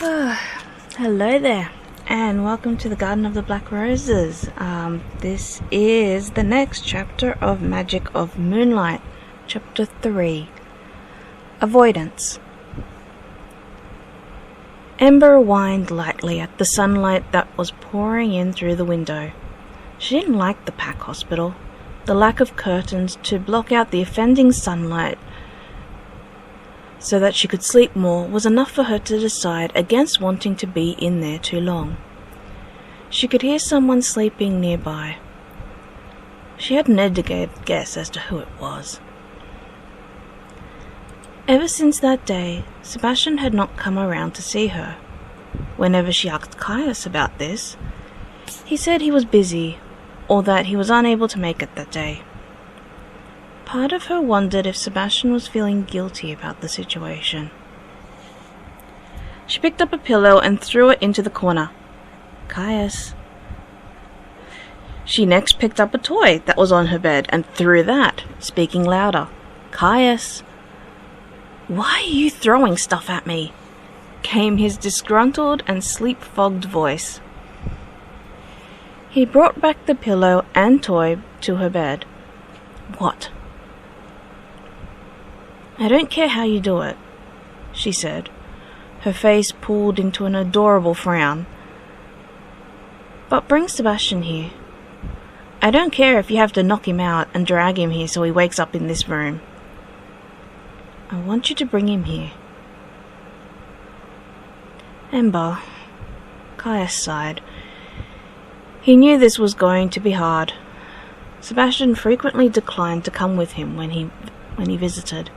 Hello there, and welcome to the Garden of the Black Roses. This is the next chapter of Magic of Moonlight, Chapter 3, Avoidance. Ember whined lightly at the sunlight that was pouring in through the window. She didn't like the pack hospital. The lack of curtains to block out the offending sunlight so that she could sleep more was enough for her to decide against wanting to be in there too long. She could hear someone sleeping nearby. She had an educated guess as to who it was. Ever since that day, Sebastian had not come around to see her. Whenever she asked Caius about this, he said he was busy, or that he was unable to make it that day. Part of her wondered if Sebastian was feeling guilty about the situation. She picked up a pillow and threw it into the corner. Caius. She next picked up a toy that was on her bed and threw that, speaking louder. Caius. Why are you throwing stuff at me? Came his disgruntled and sleep-fogged voice. He brought back the pillow and toy to her bed. What? I don't care how you do it, she said, her face pulled into an adorable frown. But bring Sebastian here. I don't care if you have to knock him out and drag him here so he wakes up in this room. I want you to bring him here. Ember. Caius sighed. He knew this was going to be hard. Sebastian frequently declined to come with him when he visited.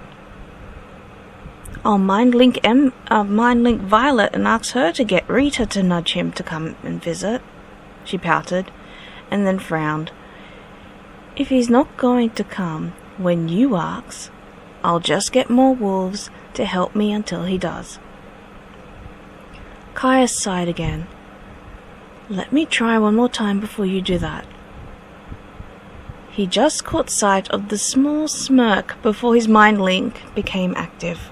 I'll mind link Violet and ask her to get Rita to nudge him to come and visit, she pouted, and then frowned. If he's not going to come when you ask, I'll just get more wolves to help me until he does. Caius sighed again. Let me try one more time before you do that. He just caught sight of the small smirk before his mind link became active.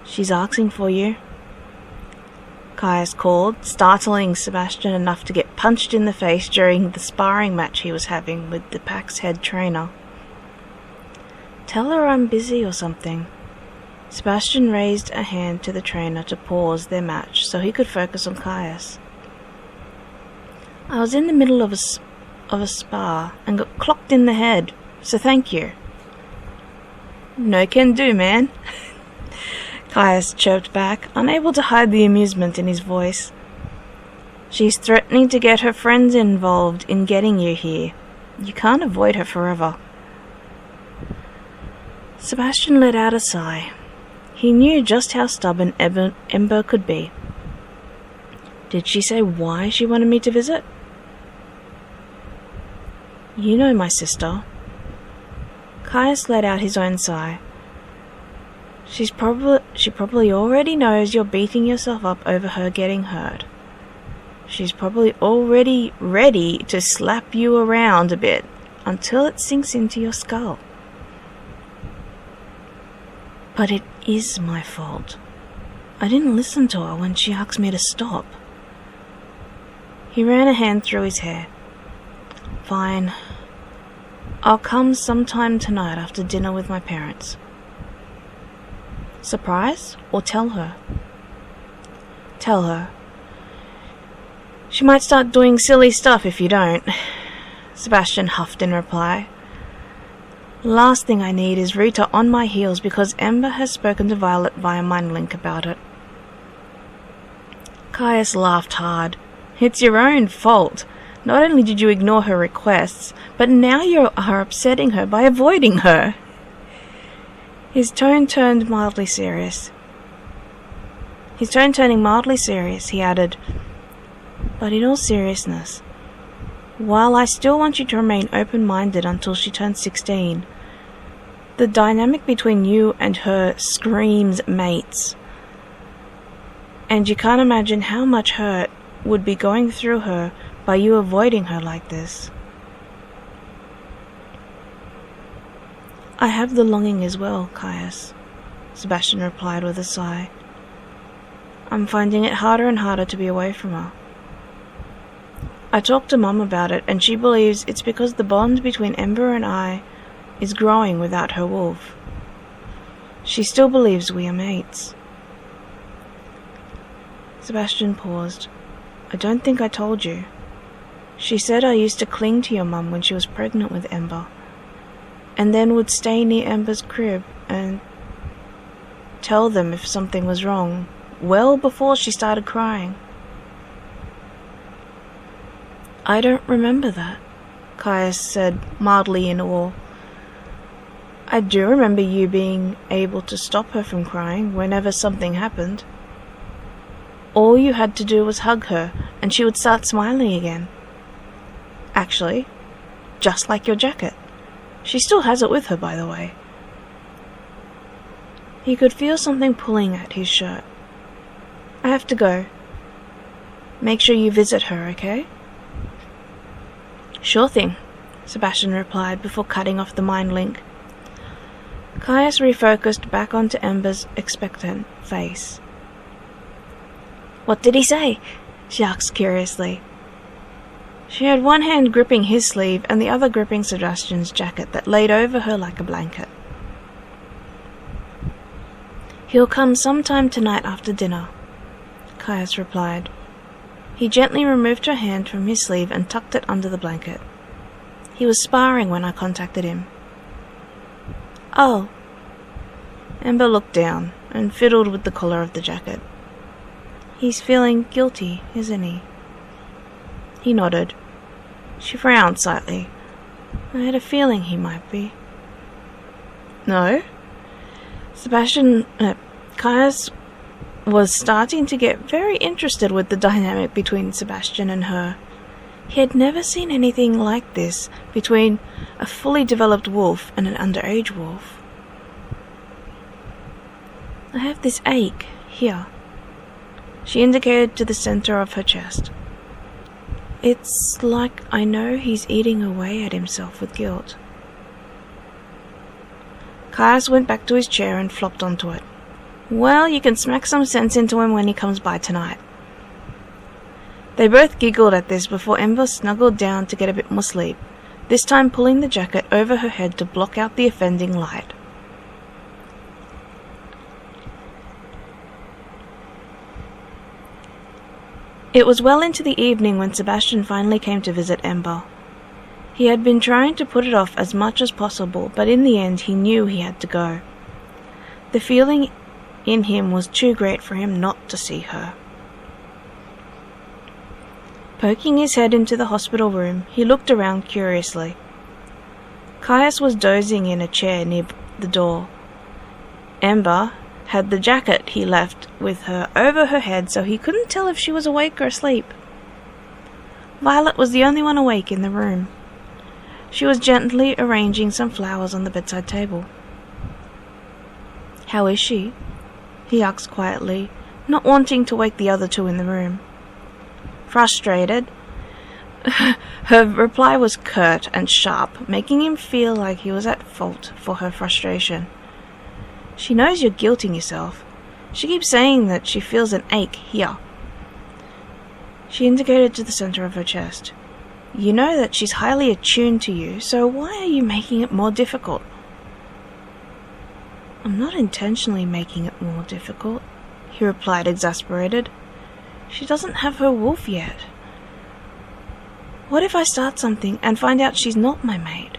She's asking for you, Caius called, startling Sebastian enough to get punched in the face during the sparring match he was having with the pack's head trainer. Tell her I'm busy or something. Sebastian raised a hand to the trainer to pause their match so he could focus on Caius. I was in the middle of a spar and got clocked in the head, so thank you. No can do, man. Caius chirped back, unable to hide the amusement in his voice. She's threatening to get her friends involved in getting you here. You can't avoid her forever. Sebastian let out a sigh. He knew just how stubborn Ember could be. Did she say why she wanted me to visit? You know my sister. Caius let out his own sigh. She probably already knows you're beating yourself up over her getting hurt. She's probably already ready to slap you around a bit until it sinks into your skull. But it is my fault. I didn't listen to her when she asked me to stop. He ran a hand through his hair. Fine. I'll come sometime tonight after dinner with my parents. Surprise or tell her? Tell her. She might start doing silly stuff if you don't, Sebastian huffed in reply. Last thing I need is Rita on my heels because Ember has spoken to Violet via Mindlink about it. Caius laughed hard. It's your own fault. Not only did you ignore her requests, but now you are upsetting her by avoiding her. His tone turning mildly serious, he added, but in all seriousness, while I still want you to remain open-minded until she turns 16, the dynamic between you and her screams mates. And you can't imagine how much hurt would be going through her by you avoiding her like this. I have the longing as well, Caius. Sebastian replied with a sigh. I'm finding it harder and harder to be away from her. I talked to Mum about it, and she believes it's because the bond between Ember and I is growing without her wolf. She still believes we are mates. Sebastian paused. I don't think I told you. She said I used to cling to your mum when she was pregnant with Ember, and then would stay near Ember's crib and tell them if something was wrong, well before she started crying. I don't remember that, Caius said, mildly in awe. I do remember you being able to stop her from crying whenever something happened. All you had to do was hug her, and she would start smiling again. Actually, just like your jacket. She still has it with her, by the way. He could feel something pulling at his shirt. I have to go. Make sure you visit her, okay? Sure thing, Sebastian replied before cutting off the mind link. Caius refocused back onto Ember's expectant face. What did he say? She asked curiously. She had one hand gripping his sleeve and the other gripping Sebastian's jacket that laid over her like a blanket. He'll come sometime tonight after dinner, Caius replied. He gently removed her hand from his sleeve and tucked it under the blanket. He was sparring when I contacted him. Oh. Ember looked down and fiddled with the collar of the jacket. He's feeling guilty, isn't he? He nodded. She frowned slightly. I had a feeling he might be. No? Caius was starting to get very interested with the dynamic between Sebastian and her. He had never seen anything like this between a fully developed wolf and an underage wolf. I have this ache here. She indicated to the center of her chest. It's like I know he's eating away at himself with guilt. Caius went back to his chair and flopped onto it. Well, you can smack some sense into him when he comes by tonight. They both giggled at this before Ember snuggled down to get a bit more sleep, this time pulling the jacket over her head to block out the offending light. It was well into the evening when Sebastian finally came to visit Ember. He had been trying to put it off as much as possible, but in the end he knew he had to go. The feeling in him was too great for him not to see her. Poking his head into the hospital room, he looked around curiously. Caius was dozing in a chair near the door. Ember had the jacket he left with her over her head, so he couldn't tell if she was awake or asleep. Violet was the only one awake in the room. She was gently arranging some flowers on the bedside table. How is she? He asked quietly, not wanting to wake the other two in the room. Frustrated. Her reply was curt and sharp, making him feel like he was at fault for her frustration. She knows you're guilting yourself. She keeps saying that she feels an ache here. She indicated to the center of her chest. You know that she's highly attuned to you, so why are you making it more difficult? I'm not intentionally making it more difficult, he replied, exasperated. She doesn't have her wolf yet. What if I start something and find out she's not my mate?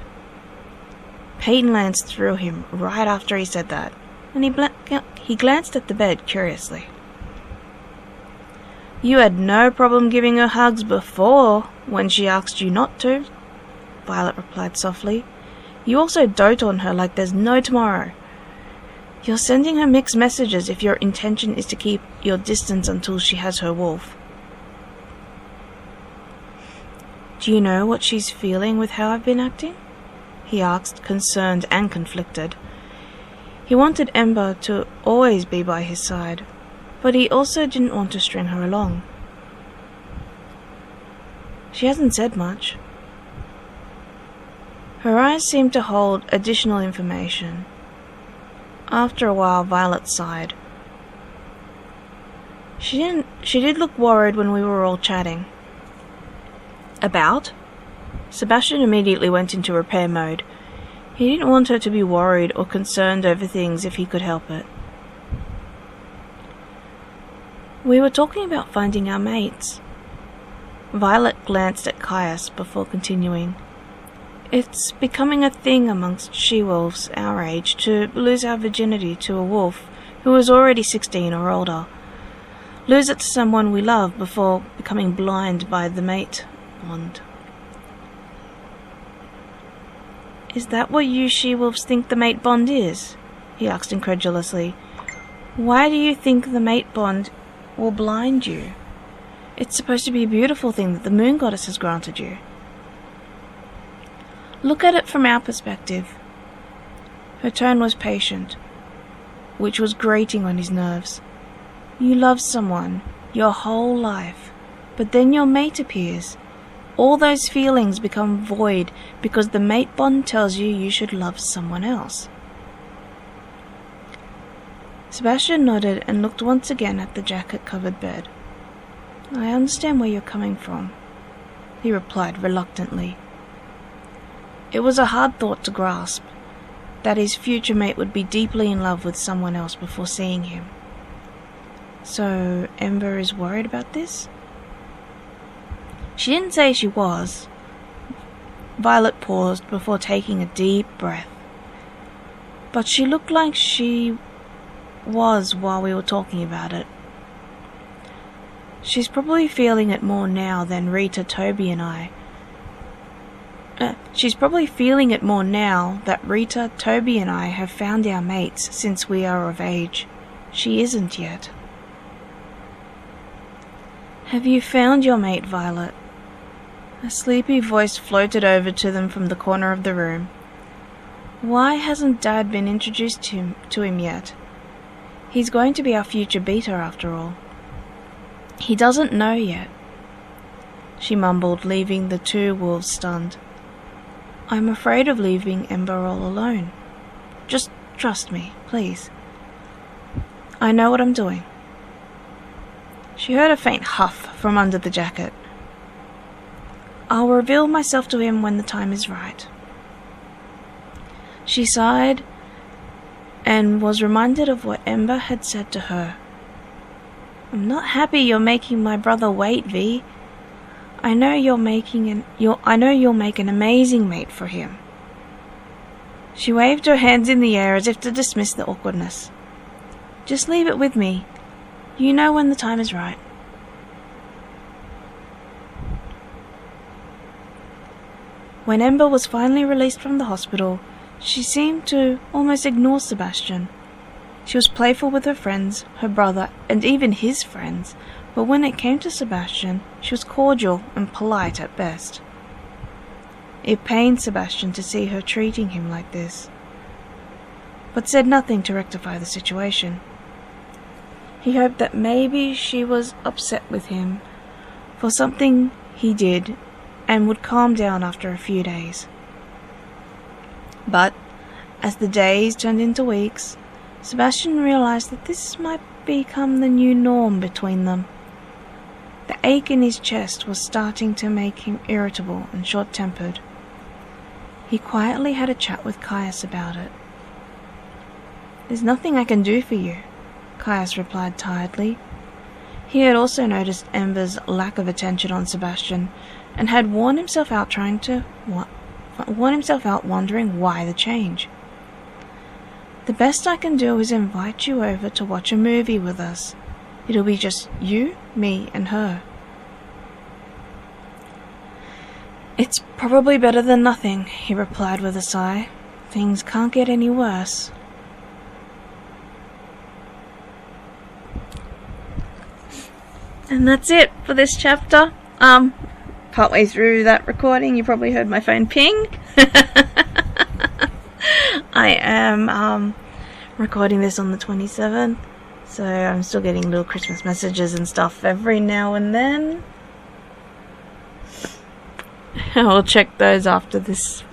Pain lanced through him right after he said that, and he glanced at the bed curiously. You had no problem giving her hugs before when she asked you not to, Violet replied softly. You also dote on her like there's no tomorrow. You're sending her mixed messages if your intention is to keep your distance until she has her wolf. Do you know what she's feeling with how I've been acting? He asked, concerned and conflicted. He wanted Ember to always be by his side, but he also didn't want to string her along. She hasn't said much. Her eyes seemed to hold additional information. After a while, Violet sighed. She did look worried when we were all chatting. About? Sebastian immediately went into repair mode. He didn't want her to be worried or concerned over things if he could help it. We were talking about finding our mates. Violet glanced at Caius before continuing. It's becoming a thing amongst she-wolves our age to lose our virginity to a wolf who is already 16 or older. Lose it to someone we love before becoming blind by the mate bond. Is that what you she-wolves think the mate bond is? He asked incredulously. Why do you think the mate bond will blind you? It's supposed to be a beautiful thing that the moon goddess has granted you. Look at it from our perspective. Her tone was patient, which was grating on his nerves. You love someone your whole life, but then your mate appears. All those feelings become void because the mate bond tells you should love someone else. Sebastian nodded and looked once again at the jacket-covered bed. I understand where you're coming from, he replied reluctantly. It was a hard thought to grasp, that his future mate would be deeply in love with someone else before seeing him. So, Ember is worried about this? She didn't say she was. Violet paused before taking a deep breath. But she looked like she was while we were talking about it. She's probably feeling it more now than Rita, Toby and I. She's probably feeling it more now that Rita, Toby and I have found our mates since we are of age. She isn't yet. Have you found your mate, Violet? A sleepy voice floated over to them from the corner of the room. Why hasn't Dad been introduced to him yet? He's going to be our future beater after all. He doesn't know yet, she mumbled, leaving the two wolves stunned. I'm afraid of leaving Ember all alone. Just trust me, please. I know what I'm doing. She heard a faint huff from under the jacket. I'll reveal myself to him when the time is right. She sighed and was reminded of what Ember had said to her. I'm not happy you're making my brother wait, V. I know you'll make an amazing mate for him. She waved her hands in the air as if to dismiss the awkwardness. Just leave it with me. You know when the time is right. When Ember was finally released from the hospital, she seemed to almost ignore Sebastian. She was playful with her friends, her brother, and even his friends, but when it came to Sebastian, she was cordial and polite at best. It pained Sebastian to see her treating him like this, but said nothing to rectify the situation. He hoped that maybe she was upset with him for something he did and would calm down after a few days. But as the days turned into weeks, Sebastian realized that this might become the new norm between them. The ache in his chest was starting to make him irritable and short-tempered. He quietly had a chat with Caius about it. There's nothing I can do for you, Caius replied tiredly. He had also noticed Ember's lack of attention on Sebastian and had worn himself out wondering why the change. The best I can do is invite you over to watch a movie with us. It'll be just you, me, and her. It's probably better than nothing, he replied with a sigh. Things can't get any worse. And that's it for this chapter. Partway through that recording, you probably heard my phone ping. I am recording this on the 27th, so I'm still getting little Christmas messages and stuff every now and then. I'll check those after this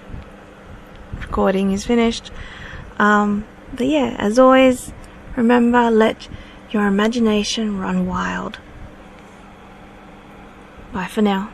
recording is finished. But yeah, as always, remember, let your imagination run wild. Bye for now.